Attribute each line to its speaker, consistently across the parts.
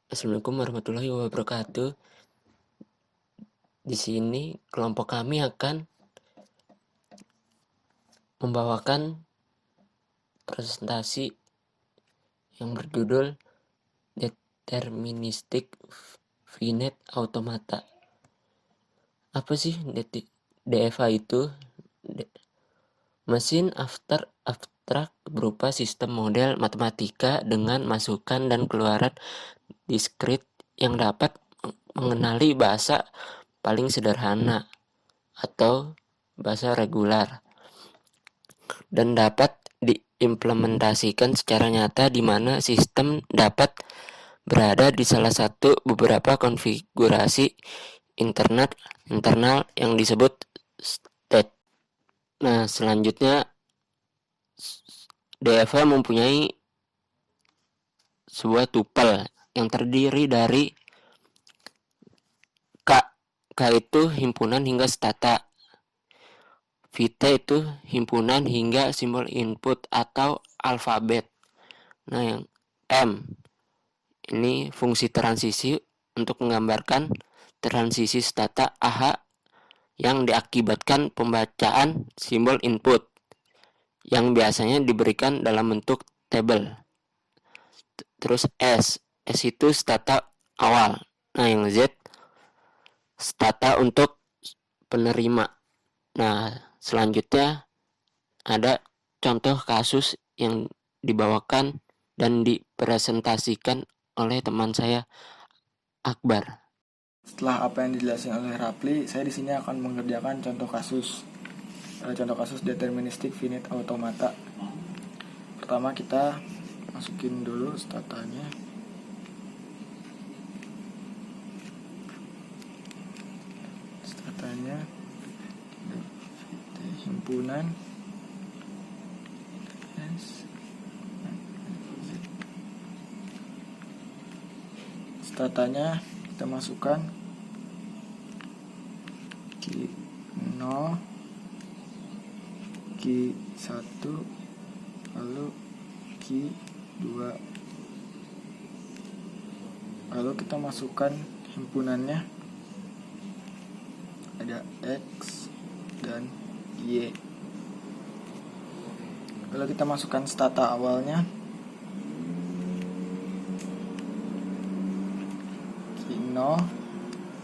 Speaker 1: Assalamualaikum warahmatullahi wabarakatuh. Di sini kelompok kami akan membawakan presentasi yang berjudul Deterministic Finite Automata. Apa sih DFA itu? Mesin abstrak berupa sistem model matematika dengan masukan dan keluaran diskrit yang dapat mengenali bahasa paling sederhana atau bahasa regular dan dapat diimplementasikan secara nyata di mana sistem dapat berada di salah satu beberapa konfigurasi internal yang disebut state. Nah, selanjutnya DFA mempunyai sebuah tupel yang terdiri dari K. K itu himpunan hingga stata. Vita itu himpunan hingga simbol input atau alfabet. Nah, yang M ini fungsi transisi untuk menggambarkan transisi stata AH yang diakibatkan pembacaan simbol input yang biasanya diberikan dalam bentuk tabel. Terus S itu stata awal. Nah, yang Z stata untuk penerima. Nah, selanjutnya ada contoh kasus yang dibawakan dan dipresentasikan oleh teman saya Akbar.
Speaker 2: Setelah apa yang dijelasin oleh Rapli, saya di sini akan mengerjakan contoh kasus. Contoh kasus deterministic finite automata. Pertama kita masukin dulu statanya. Statanya himpunan statanya kita masukkan Q0 Q1 lalu Q2 lalu kita masukkan himpunannya ada X dan Y. Lalu kita masukkan stata awalnya Q0,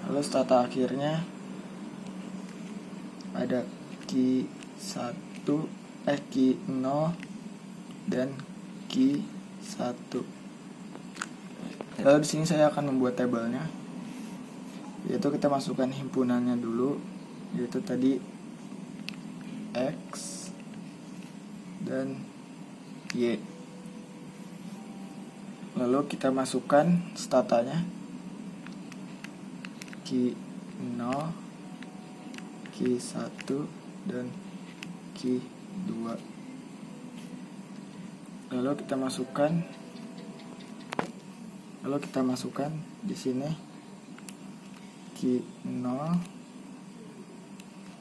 Speaker 2: lalu stata akhirnya ada Q1, Q0 dan Q1. Lalu di sini saya akan membuat tabelnya, yaitu kita masukkan himpunannya dulu, yaitu tadi X dan Y. Lalu kita masukkan statanya Q0, Q1 dan Q2. Lalu kita masukkan di sini Q0,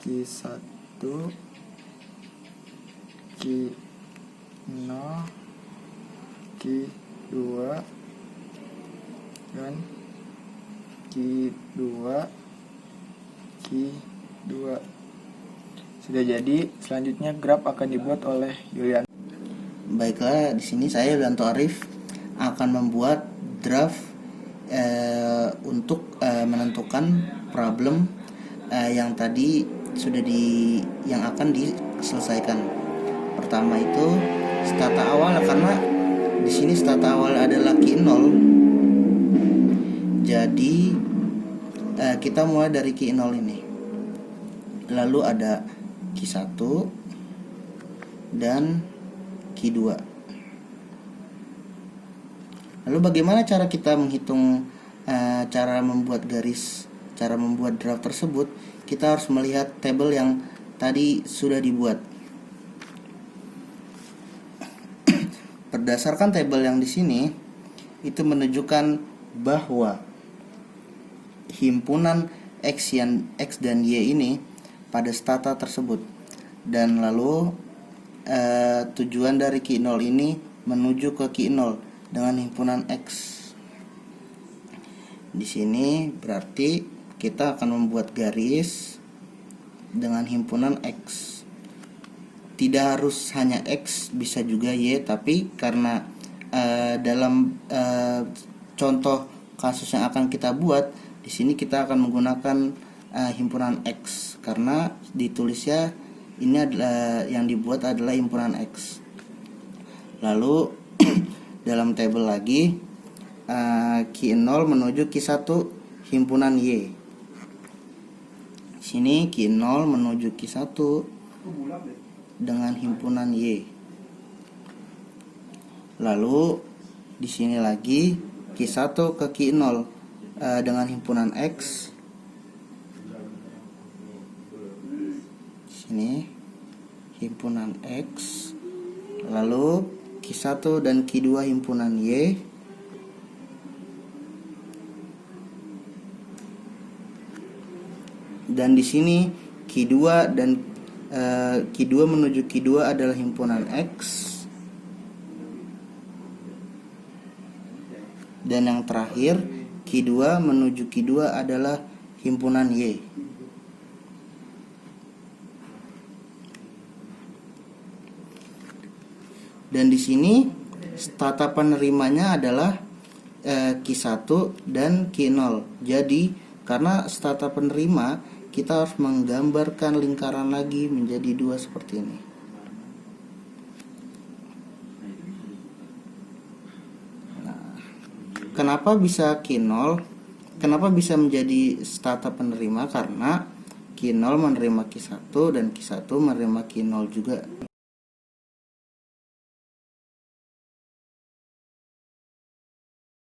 Speaker 2: Q1, Q0, Q2 dan Q2. Sudah jadi, selanjutnya graf akan dibuat oleh Yulian.
Speaker 3: Baiklah, di sini saya Yulianto Arif akan membuat draft untuk menentukan problem yang tadi yang akan diselesaikan. Pertama itu stata awal, karena di sini stata awal adalah Q0. Jadi kita mulai dari Q0 ini. Lalu ada Q1 dan Q2. Lalu bagaimana cara kita menghitung cara membuat draft tersebut? Kita harus melihat tabel yang tadi sudah dibuat. Berdasarkan tabel yang di sini, itu menunjukkan bahwa himpunan X dan Y ini pada stata tersebut. Dan lalu tujuan dari Q0 ini menuju ke Q0 dengan himpunan X. Di sini berarti kita akan membuat garis dengan himpunan X. Tidak harus hanya X, bisa juga Y, tapi karena dalam contoh kasus yang akan kita buat, di sini kita akan menggunakan himpunan X karena ditulisnya ini adalah yang dibuat adalah himpunan X. Lalu dalam tabel lagi Q0 menuju Q1 himpunan Y. Sini Q0 menuju Q1 dengan himpunan Y. Lalu di sini lagi Q1 ke Q0 dengan himpunan X. Sini himpunan X. Lalu Q1 dan Q2 himpunan Y. Dan di sini Q2 dan Q2 menuju Q2 adalah himpunan X. Dan yang terakhir Q2 menuju Q2 adalah himpunan Y. Dan di sini tata penerimanya adalah Q1 dan Q0. Jadi karena tata penerima, kita harus menggambarkan lingkaran lagi menjadi dua seperti ini. Nah, kenapa bisa Q0? Kenapa bisa menjadi tata penerima? Karena Q0 menerima Q1 dan Q1 menerima Q0 juga.